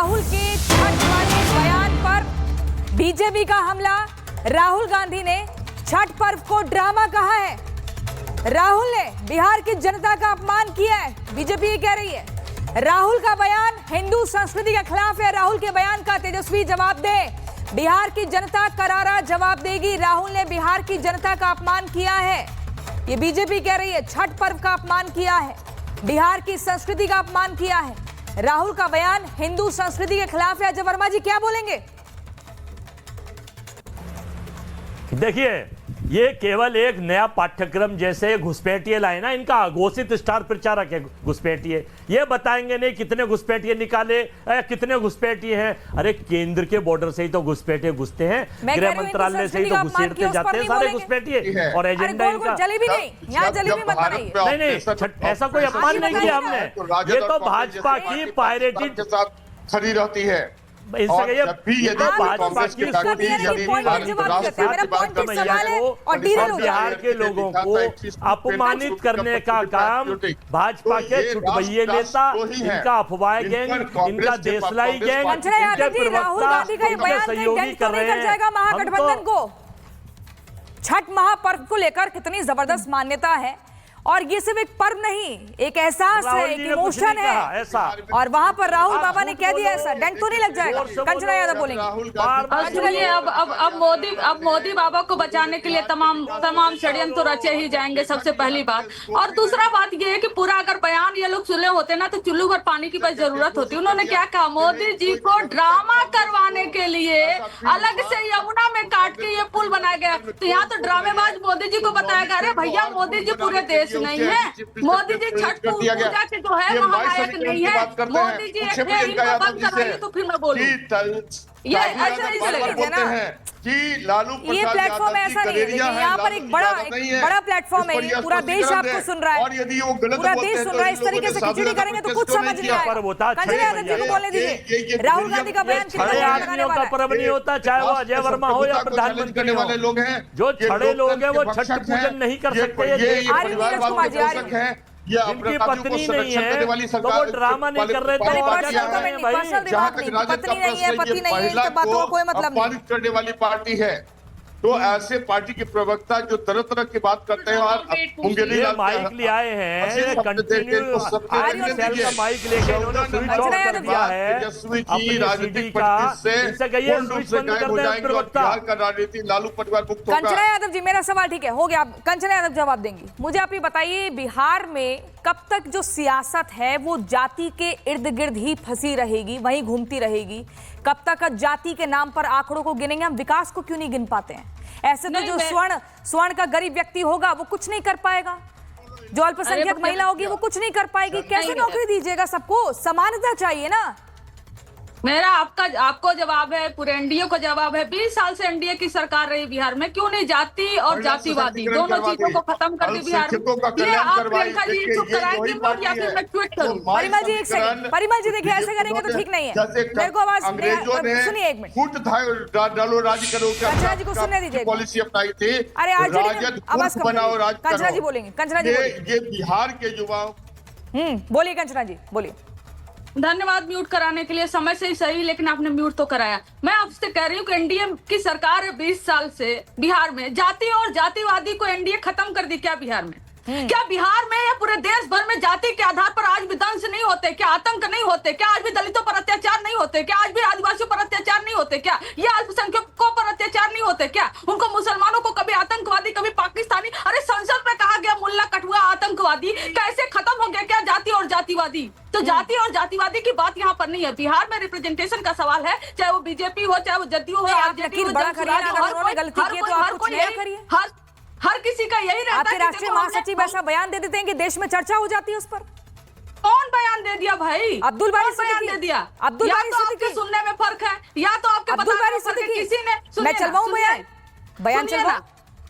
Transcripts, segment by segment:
राहुल के छठ वाले बयान पर बीजेपी का हमला। राहुल गांधी ने छठ पर्व को ड्रामा कहा है। राहुल ने बिहार की जनता का अपमान किया है, बीजेपी ये कह रही है। राहुल का बयान हिंदू संस्कृति के खिलाफ है। राहुल के बयान का तेजस्वी जवाब दे। बिहार की जनता करारा जवाब देगी। राहुल ने बिहार की जनता का अपमान किया है, ये बीजेपी कह रही है। छठ पर्व का अपमान किया है, बिहार की संस्कृति का अपमान किया है। राहुल का बयान हिंदू संस्कृति के खिलाफ है। अजय वर्मा जी क्या बोलेंगे? देखिए, ये केवल एक नया पाठ्यक्रम जैसे घुसपैठिए लाए ना, इनका अघोषित स्टार प्रचारक है घुसपैठिए। ये बताएंगे नहीं कितने घुसपैठिए निकाले, कितने घुसपैठिए हैं। अरे केंद्र के बॉर्डर से ही तो घुसपैठिए घुसते हैं, गृह मंत्रालय से ही तो घुसेड़ते जाते हैं सारे घुसपैठिए। और एजेंडा इनका जलेबी नहीं, यहाँ जलेबी मत बनाइए। नहीं, ऐसा कोई अपमान नहीं किया हमने। ये तो भाजपा की पायरेटेड खड़ी रहती है। ये भाजपा की बिहार के लोगों को अपमानित करने का काम भाजपा के चुटभइये नेता, इनका अफवाह गैंग, इनका देशलाई गैंग, इनके प्रवक्ता, इनके सहयोगी कर रहे हैं। महागठबंधन को छठ महापर्व को लेकर कितनी जबरदस्त मान्यता है, और ये सिर्फ एक पर्व नहीं, एक एहसास है, एक इमोशन है। ऐसा और वहां पर राहुल बाबा ने कह दिया ऐसा डंक तो नहीं लग जाएगा। कंचना यादव बोलेंगे। सुनिए, अब मोदी बाबा को बचाने के लिए तमाम षड्यंत्र रचे ही जाएंगे, सबसे पहली बात। और दूसरा बात ये है कि पूरा अगर बयान ये लोग सुने होते ना तो चुल्लू भर पानी की बस जरूरत होती। उन्होंने क्या कहा, मोदी जी को ड्रामा करवाने के लिए अलग से यमुना में काट के ये पुल बनाया गया। तो यहाँ तो ड्रामेबाज मोदी जी को बताया गया, अरे भैया मोदी जी पूरे देश नहीं है, मोदी जी छठ पूजा के जो है महानायक नहीं है, मोदी जी बंद कर रही है। तो फिर मैं बोलूं ये ऐसा नहीं चलेगा ना कि लालू ये प्लेटफॉर्म ऐसा नहीं है। यहाँ पर एक बड़ा प्लेटफॉर्म है, पूरा देश आपको सुन रहा है, और यदि वो गलत पूरा देश सुन रहा है। इस तरीके से खिचड़ी करेंगे तो कुछ समझ नहीं आएगा। कंचना यादव जी को बोलने दीजिए। राहुल गांधी का बयान छड़े आदमियों का पर्व नहीं होता, चाहे वो अजय वर्मा हो या प्रधानमंत्री वाले लोग हैं। जो छड़े लोग हैं वो छठ पूजन नहीं कर सकते। जिनकी पत्नी नहीं है तो वो ड्रामा नहीं कर रहे थे। पत्नी नहीं है, पति नहीं है, इन सब बातों का कोई मतलब नहीं। अपमानित करने वाली पार्टी है। तो ऐसे पार्टी के प्रवक्ता जो तरह तरह की बात करते हैं और उंगली माइक ले आए हैं, कंटिन्यू माइक लेके इन्होंने स्विच ऑफ कर दिया है अपनी राजनीतिक का। से इनसे कहिए स्विच बंद कर दें प्रवक्ता। बिहार का राजनीति लालू परिवार मुक्त होगा। कंचना यादव जी, मेरा सवाल ठीक है, हो गया। कंचना यादव जवाब देंगी। मुझे आप ये बताइए, बिहार में कब तक जो सियासत है वो जाति के इर्द गिर्द ही फंसी रहेगी, वहीं घूमती रहेगी? कब तक जाति के नाम पर आंकड़ों को गिनेंगे? हम विकास को क्यों नहीं गिन पाते हैं? ऐसे तो जो स्वर्ण का गरीब व्यक्ति होगा वो कुछ नहीं कर पाएगा, जो अल्पसंख्यक महिला होगी वो कुछ नहीं कर पाएगी। कैसे नौकरी दीजिएगा सबको? समानता चाहिए ना। मेरा आपको जवाब है, पूरे एनडीए को जवाब है। 20 साल से एनडीए की सरकार रही बिहार में, क्यों नहीं जाति और जातिवादी दोनों चीजों को खत्म कर दी बिहार में? ये आप प्रियंका जी चुप कराएंगे वोट या फिर मैं ट्वीट करूं? परिमल जी एक सेकंड, परिमल जी देखिए, ऐसे करेंगे तो ठीक नहीं है। मेरे को आवाज सुनिए, एक मिनट डालो राज करो। कंचना जी को सुनने दीजिए। पॉलिसी अपनाई थी अरे आवाज बनाओ राज। कंचना जी बोलेंगे, कंचना जी ये बिहार के युवाओं। बोलिए कंचना जी, बोलिए। धन्यवाद म्यूट कराने के लिए। समय से ही सही, लेकिन आपने म्यूट तो कराया। मैं आपसे कह रही हूँ कि एनडीए की सरकार है 20 साल से बिहार में। जाति और जातिवादी को एनडीए खत्म कर दी क्या बिहार में? क्या बिहार में या पूरे देश भर में जाति के आधार पर आज भी दंश नहीं होते? क्या आतंक नहीं होते? क्या आज भी दलितों पर अत्याचार नहीं होते? क्या आज भी आदिवासियों पर अत्याचार नहीं होते? क्या ये अल्पसंख्यकों पर अत्याचार नहीं होते? क्या उनको मुसलमानों को कभी आतंकवादी, कभी पाकिस्तानी, अरे संसद में कहा गया मुल्ला कठुआ आतंकवादी, कैसे खत्म हो गया क्या जाति और जातिवादी? तो जाति और जातिवादी की बात यहाँ पर नहीं है। बिहार में रिप्रेजेंटेशन का सवाल है, चाहे वो बीजेपी हो, चाहे वो जदयू हो, आरजेडी हो, हर किसी का यही रहता है। आपके राष्ट्रीय महासचिव ऐसा बयान दे देते हैं कि देश में चर्चा हो जाती है उस पर। कौन बयान दे दिया भाई? अब्दुल बारी बयान दे दिया? अब्दुल बारी सिद्दीकी सुनने में फर्क है, या तो आपके अब्दुल बारी सिद्दीकी किसी ने मैं चलवाऊं बयान चलवाऊं?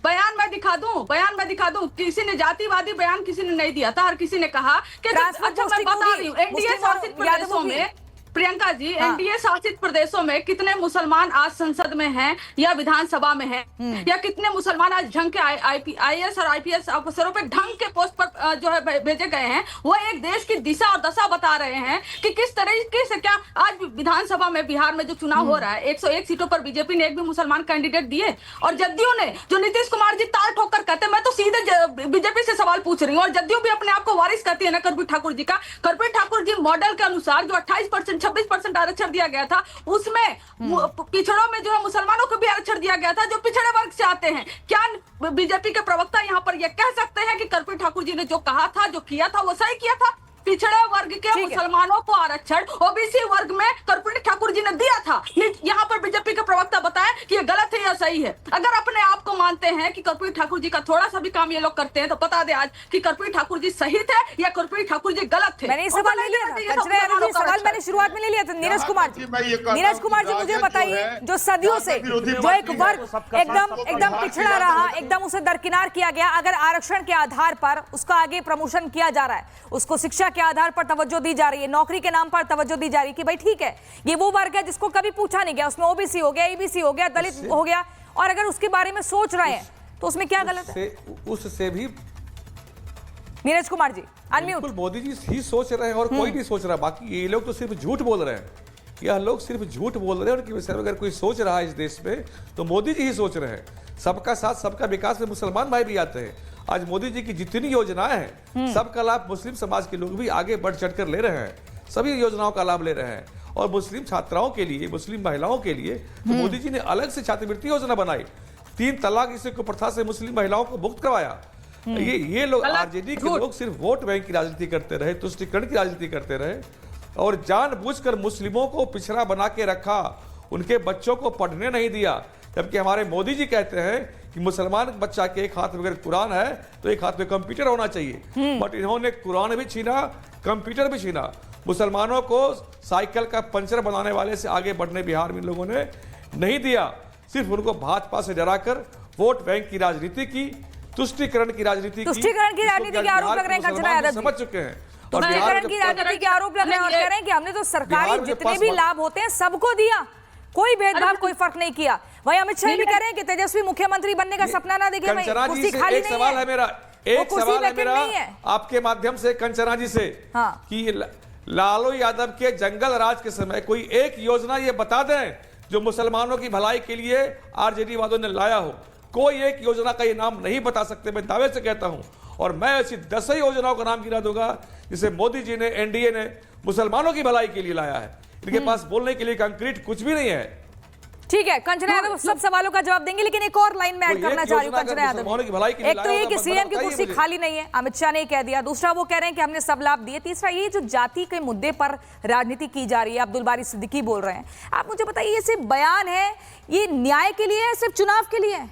बयान मैं दिखा दूं। किसी ने जातिवादी बयान किसी ने नहीं दिया था। हर किसी ने कहा कि अच्छा मैं बता रही हूँ, एनडीए शासित प्रदेशों में प्रियंका जी, हाँ। एनडीए शासित प्रदेशों में कितने मुसलमान आज संसद में हैं या विधानसभा में हैं, या कितने मुसलमान आज ढंग के आईएएस और आईपीएस अफसरों पे ढंग के पोस्ट पर जो है भेजे गए हैं। वो एक देश की दिशा और दशा बता रहे हैं कि किस तरीके से क्या आज विधानसभा में बिहार में जो चुनाव हो रहा है 101 सीटों पर बीजेपी ने एक भी मुसलमान कैंडिडेट दिए, और जदयू ने जो नीतीश कुमार जी ताल ठोक कर कहते हैं, मैं तो सीधे बीजेपी से सवाल पूछ रही हूँ, और जदयू भी अपने आप को वारिस कहती है ना कर्पूरी ठाकुर जी का। कर्पूरी ठाकुर जी मॉडल के अनुसार जो 28% 26% आरक्षण दिया गया था, उसमें पिछड़ों में जो है मुसलमानों को भी आरक्षण दिया गया था जो पिछड़े वर्ग से आते हैं। क्या बीजेपी के प्रवक्ता यहाँ पर यह कह सकते हैं कि कर्पूरी ठाकुर जी ने जो कहा था, जो किया था, वो सही किया था? पिछड़े वर्ग के मुसलमानों को आरक्षण ओबीसी वर्ग में कर्पूरी ठाकुर जी ने दिया था। यहाँ पर बीजेपी के प्रवक्ता बताएं कि ये गलत है या सही है। अगर अपने आप को मानते हैं कि कर्पूरी ठाकुर जी का थोड़ा सा भी काम ये लोग करते हैं, तो बता दे आज कि कर्पूरी ठाकुर जी सही थे या कर्पूरी ठाकुर जी गलत थे। मैंने सवाल ले लिया था, सवाल मैंने शुरुआत में ले लिया था। नीरज कुमार जी मुझे बताइए, जो सदियों से जो एक वर्ग एकदम पिछड़ा रहा, एकदम उसे दरकिनार किया गया, अगर आरक्षण के आधार पर उसका आगे प्रमोशन किया जा रहा है, उसको शिक्षा के आधार पर तवज्जो दी जा रही है, नौकरी के नाम पर तवज्जो दी जा रही है कि भाई ठीक है ये वो वर्ग है जिसको कभी पूछा नहीं गया, उसमें ओबीसी हो गया, ईबीसी हो गया, दलित हो गया, और अगर उसके बारे में सोच रहे हैं तो उसमें क्या गलत है? उससे भी नीरज कुमार जी अनम्यूट। बिल्कुल मोदी जी ही सोच रहे हैं और कोई नहीं सोच रहा। बाकी ये लोग तो सिर्फ झूठ बोल रहे हैं, यह लोग सिर्फ झूठ बोल रहे हैं। उनकी विषय में अगर कोई सोच रहा है इस देश में तो मोदी जी ही सोच रहे हैं। सबका साथ सबका विकास में मुसलमान भाई भी आते हैं। आज मोदी जी की जितनी योजनाएं हैं सबका लाभ मुस्लिम समाज के लोग भी आगे बढ़ चढ़कर ले रहे हैं, सभी योजनाओं का लाभ ले रहे हैं। और मुस्लिम छात्राओं के लिए, मुस्लिम महिलाओं के लिए तो मोदी जी ने अलग से छात्रवृत्ति योजना बनाई। 3 तलाक इसे प्रथा से मुस्लिम महिलाओं को मुक्त करवाया। ये लोग आरजेडी के लोग सिर्फ वोट बैंक की राजनीति करते रहे, तुष्टीकरण की राजनीति करते रहे और जानबूझकर मुस्लिमों को पिछड़ा बना के रखा, उनके बच्चों को पढ़ने नहीं दिया। जबकि हमारे मोदी जी कहते हैं कि मुसलमान बच्चा के एक हाथ में अगर कुरान है तो एक हाथ में कंप्यूटर होना चाहिए, बट इन्होंने कुरान भी छीना, कंप्यूटर भी छीना। मुसलमानों को साइकिल का पंचर बनाने वाले से आगे बढ़ने बिहार में लोगों ने नहीं दिया। सिर्फ उनको भाजपा से डराकर वोट बैंक की राजनीति की, तुष्टीकरण की राजनीति की आरोप लग रहे हैं, समझ चुके हैं। तुष्टीकरण की राजनीति के आरोप लग रहे हैं और कह रहे हैं कि हमने तो सरकारी जितने भी लाभ होते हैं सबको दिया, कोई भेदभाव, कोई फर्क नहीं किया। वही अमित शाह भी कह रहे हैं कि तेजस्वी मुख्यमंत्री बनने का सपना ना देखे। कुर्सी खाली नहीं है। सवाल है मेरा, एक सवाल है मेरा आपके माध्यम से कंचना जी से, कि लालू यादव के जंगल राज के समय कोई एक योजना ये बता दें जो मुसलमानों की भलाई के लिए आरजेडी वालों ने लाया हो। कोई एक योजना का ये नाम नहीं बता सकते, मैं दावे से कहता हूं। और मैं ऐसी 10 योजनाओं का नाम गिना दूंगा जिसे मोदी जी ने, एनडीए ने मुसलमानों की भलाई के लिए लाया है। इनके पास बोलने के लिए कंक्रीट कुछ भी नहीं है। ठीक है, कंचना यादव सब सवालों का जवाब देंगे, लेकिन एक और लाइन में ऐड करना चाह रही हूं कंचना यादव। एक तो ये कि सीएम की कुर्सी खाली नहीं है, अमित शाह ने कह दिया। दूसरा वो कह रहे हैं कि हमने सब लाभ दिए। तीसरा ये जो जाति के मुद्दे पर राजनीति की जा रही है, अब्दुल बारी सिद्दीकी बोल रहे हैं। आप मुझे बताइए, ये सिर्फ बयान है, ये न्याय के लिए है, सिर्फ चुनाव के लिए है?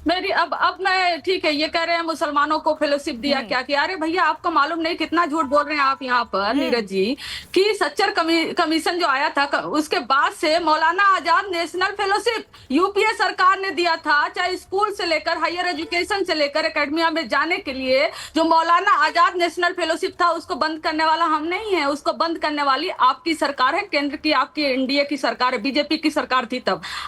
मेरी अब मैं ठीक है, ये कह रहे हैं मुसलमानों को फेलोशिप दिया, क्या किया? अरे भैया आपको मालूम नहीं कितना झूठ बोल रहे हैं आप यहाँ पर नीरज जी, कि सच्चर कमीशन जो आया था उसके बाद से Maulana Azad national fellowship UPA सरकार ने दिया था। चाहे स्कूल से लेकर हायर एजुकेशन से लेकर एकेडमिया में जाने के लिए जो मौलाना आजाद नेशनल फेलोशिप था, उसको बंद करने वाला हम नहीं है, उसको बंद करने वाली आपकी सरकार है, केंद्र की आपकी एनडीए की सरकार है, बीजेपी की सरकार थी तब।